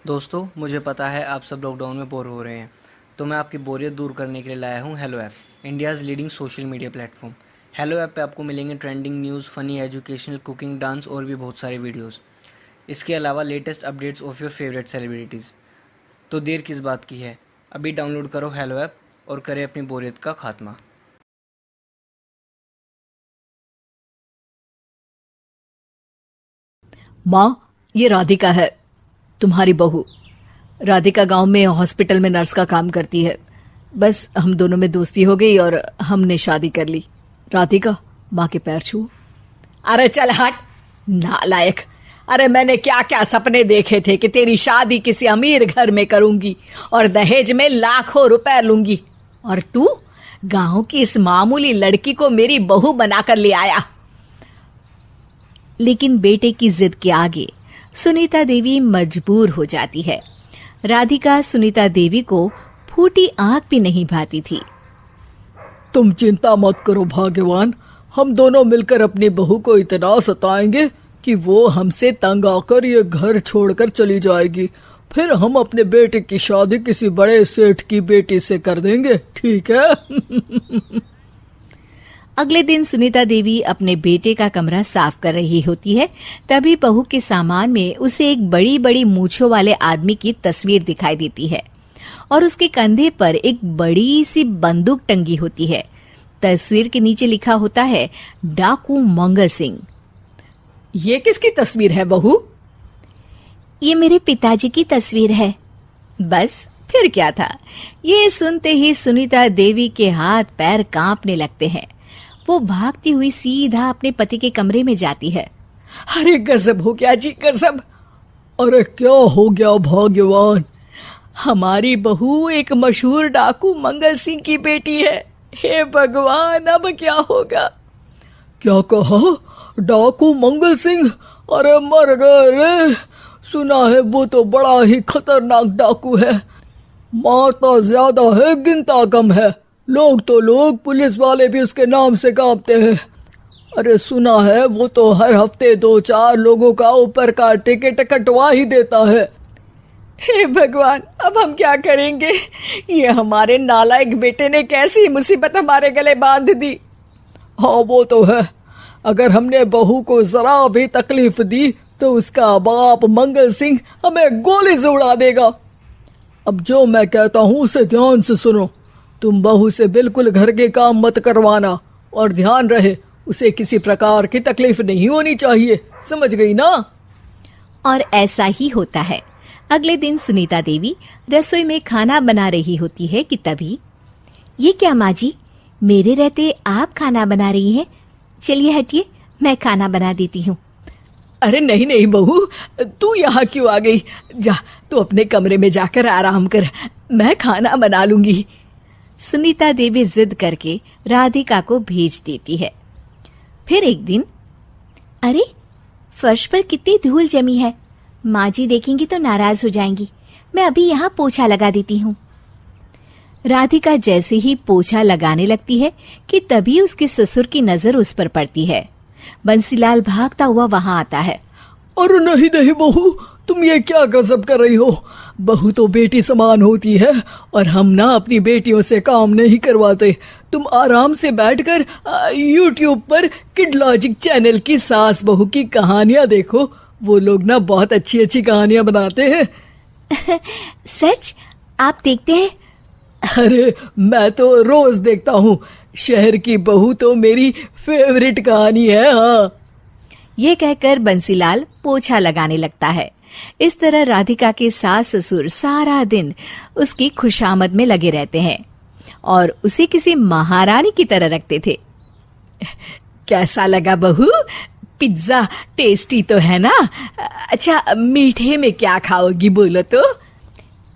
दोस्तों, मुझे पता है आप सब लॉकडाउन में बोर हो रहे हैं, तो मैं आपकी बोरियत दूर करने के लिए लाया हूँ hello app, India's leading social media platform. Hello app पे आपको मिलेंगे trending news, funny, educational, cooking, dance और भी बहुत सारे वीडियोस। इसके अलावा latest updates of your favourite celebrities. तो देर किस बात की है, अभी डाउनलोड करो हेलो ऐप और करें अपनी बोरियत का खात्मा। माँ, ये राधिका है, तुम्हारी बहू। राधिका गांव में हॉस्पिटल में नर्स का काम करती है। बस हम दोनों में दोस्ती हो गई और हमने शादी कर ली। राधिका, माँ के पैर छू। अरे चल हट, नालायक। अरे मैंने क्या क्या सपने देखे थे कि तेरी शादी किसी अमीर घर में करूंगी और दहेज में लाखों रुपए लूंगी, और तू गांव की इस मामूली लड़की को मेरी बहू बनाकर ले आया। लेकिन बेटे की जिद के आगे सुनीता देवी मजबूर हो जाती है। राधिका सुनीता देवी को फूटी आंख भी नहीं भाती थी। तुम चिंता मत करो भाग्यवान, हम दोनों मिलकर अपनी बहू को इतना सताएंगे कि वो हमसे तंग आकर ये घर छोड़कर चली जाएगी। फिर हम अपने बेटे की शादी किसी बड़े सेठ की बेटी से कर देंगे, ठीक है? अगले दिन सुनीता देवी अपने बेटे का कमरा साफ कर रही होती है। तभी बहू के सामान में उसे एक बड़ी बड़ी मूंछों वाले आदमी की तस्वीर दिखाई देती है और उसके कंधे पर एक बड़ी सी बंदूक टंगी होती है। तस्वीर के नीचे लिखा होता है डाकू मंगल सिंह। ये किसकी तस्वीर है बहू? ये मेरे पिताजी की तस्वीर है। बस फिर क्या था, ये सुनते ही सुनीता देवी के हाथ पैर कांपने लगते हैं। वो भागती हुई सीधा अपने पति के कमरे में जाती है। अरे गजब हो गया जी, गजब। अरे क्या हो गया भाग्यवान? हमारी बहू एक मशहूर डाकू मंगल सिंह की बेटी है। हे भगवान, अब क्या होगा? क्या कहा? डाकू मंगल सिंह? अरे मर गए रे। सुना है वो तो बड़ा ही खतरनाक डाकू है, मारता ज्यादा है गिनता कम है। लोग तो लोग, पुलिस वाले भी उसके नाम से कांपते हैं। अरे सुना है वो तो हर हफ्ते 2-4 लोगों का ऊपर का टिकट कटवा ही देता है। हे भगवान, अब हम क्या करेंगे? ये हमारे नालायक बेटे ने कैसी मुसीबत हमारे गले बांध दी। हाँ वो तो है, अगर हमने बहू को जरा भी तकलीफ दी तो उसका बाप मंगल सिंह हमें गोली से उड़ा देगा। अब जो मैं कहता हूँ उसे ध्यान से सुनो। तुम बहू से बिल्कुल घर के काम मत करवाना, और ध्यान रहे उसे किसी प्रकार की तकलीफ नहीं होनी चाहिए, समझ गई ना? और ऐसा ही होता है। अगले दिन सुनीता देवी रसोई में खाना बना रही होती है कि तभी, ये क्या माँ जी, मेरे रहते आप खाना बना रही हैं? चलिए हटिए, मैं खाना बना देती हूँ। अरे नहीं नहीं बहू, तू यहाँ क्यों आ गई? जा, तू अपने कमरे में जाकर आराम कर, मैं खाना बना लूंगी। सुनीता देवी जिद करके राधिका को भेज देती है। फिर एक दिन, अरे फर्श पर कितनी धूल जमी है, माँ जी देखेंगी तो नाराज हो जाएंगी, मैं अभी यहाँ पोछा लगा देती हूँ। राधिका जैसे ही पोछा लगाने लगती है कि तभी उसके ससुर की नजर उस पर पड़ती है। बंसीलाल भागता हुआ वहां आता है। अरे नहीं नहीं बहू, तुम ये क्या गजब कर रही हो? बहू तो बेटी समान होती है, और हम ना अपनी बेटियों से काम नहीं करवाते। तुम आराम से बैठकर यूट्यूब पर किड लॉजिक चैनल की सास बहू की कहानियां देखो। वो लोग ना बहुत अच्छी अच्छी कहानियां बनाते हैं। सच? आप देखते हैं? अरे मैं तो रोज देखता हूँ। शहर की बहू तो मेरी फेवरेट कहानी है। हाँ, ये कहकर बंसीलाल पोछा लगाने लगता है। इस तरह राधिका के सास ससुर सारा दिन उसकी खुशामद में लगे रहते हैं और उसे किसी महारानी की तरह रखते थे। कैसा लगा बहू? पिज्जा टेस्टी तो है ना? अच्छा, मीठे में क्या खाओगी बोलो तो?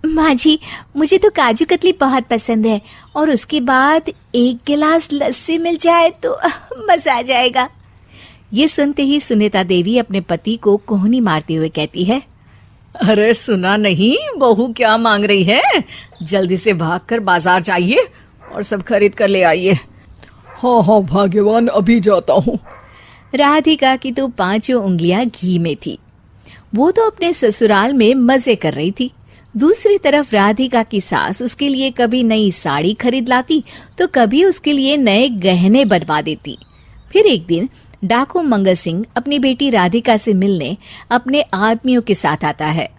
माँ जी, मुझे तो काजू कतली बहुत पसंद है, और उसके बाद एक गिलास लस्सी मिल जाए तो मजा आ जाएगा। ये सुनते ही सुनीता देवी अपने पति को कोहनी मारते हुए कहती है, अरे सुना नहीं बहू क्या मांग रही है? जल्दी से भागकर बाजार जाइए और सब खरीद कर ले आइए। हाँ हाँ भाग्यवान, अभी जाता हूँ। राधिका की तो 5 उंगलियां घी में थी। वो तो अपने ससुराल में मजे कर रही थी। दूसरी तरफ राधिका की सास उसके लिए कभी नई साड़ी खरीद लाती तो कभी उसके लिए नए गहने बनवा देती। फिर एक दिन डाकू मंगल सिंह अपनी बेटी राधिका से मिलने अपने आदमियों के साथ आता है।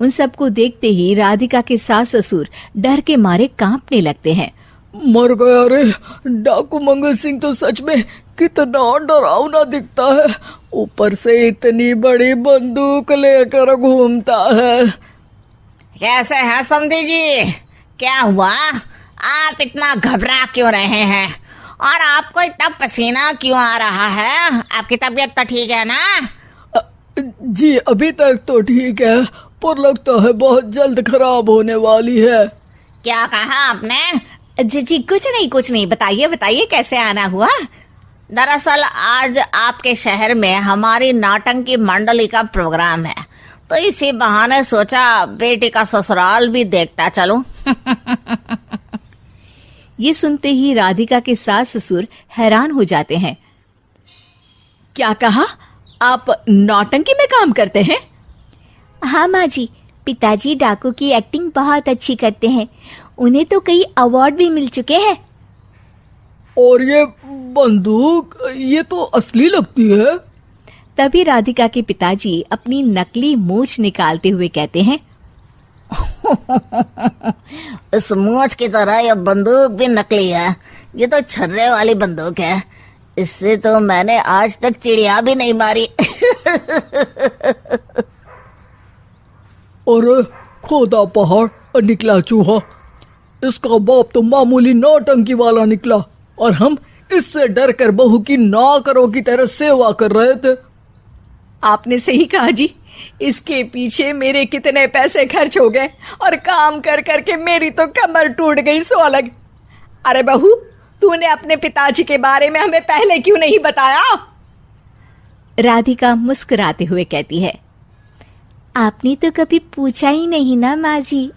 उन सबको देखते ही राधिका के सास ससुर डर के मारे कांपने लगते हैं। मर गया रे, डाकू मंगल सिंह तो सच में कितना डरावना दिखता है, ऊपर से इतनी बड़ी बंदूक लेकर घूमता है। कैसे हैं समधी जी? क्या हुआ? आप इतना घबरा क्यों रहे हैं? और आपको इतना पसीना क्यों आ रहा है? आपकी तबीयत तो ठीक है ना? जी अभी तक तो ठीक है, पर लगता है बहुत जल्द खराब होने वाली है। क्या कहा आपने? जी कुछ नहीं, बताइए बताइए कैसे आना हुआ? दरअसल आज आपके शहर में हमारी नाटंकी मंडली का प्रोग्राम है, तो इसी बहाने सोचा बेटी का ससुराल भी देखता चलूं। ये सुनते ही राधिका के सास ससुर हैरान हो जाते हैं। क्या कहा? आप नौटंकी में काम करते हैं? हाँ माँ जी, पिताजी डाकू की एक्टिंग बहुत अच्छी करते हैं, उन्हें तो कई अवार्ड भी मिल चुके हैं। और ये बंदूक, ये तो असली लगती है। तभी राधिका के पिताजी अपनी नकली मूंछ निकालते हुए कहते हैं, इस मूंछ की तरह यह बंदूक भी नकली है। ये तो छर्रे वाली बंदूक है, इससे तो मैंने आज तक चिड़िया भी नहीं मारी। और खोदा पहाड़ और निकला चूहा, इसका बाप तो मामूली नौटंकी वाला निकला, और हम इससे डर कर बहू की नौकरों की तरह सेवा कर रहे थे। आपने सही कहा जी, इसके पीछे मेरे कितने पैसे खर्च हो गए और काम कर करके मेरी तो कमर टूट गई सो अलग। अरे बहू, तूने अपने पिताजी के बारे में हमें पहले क्यों नहीं बताया? राधिका मुस्कुराते हुए कहती है, आपने तो कभी पूछा ही नहीं ना माँ जी।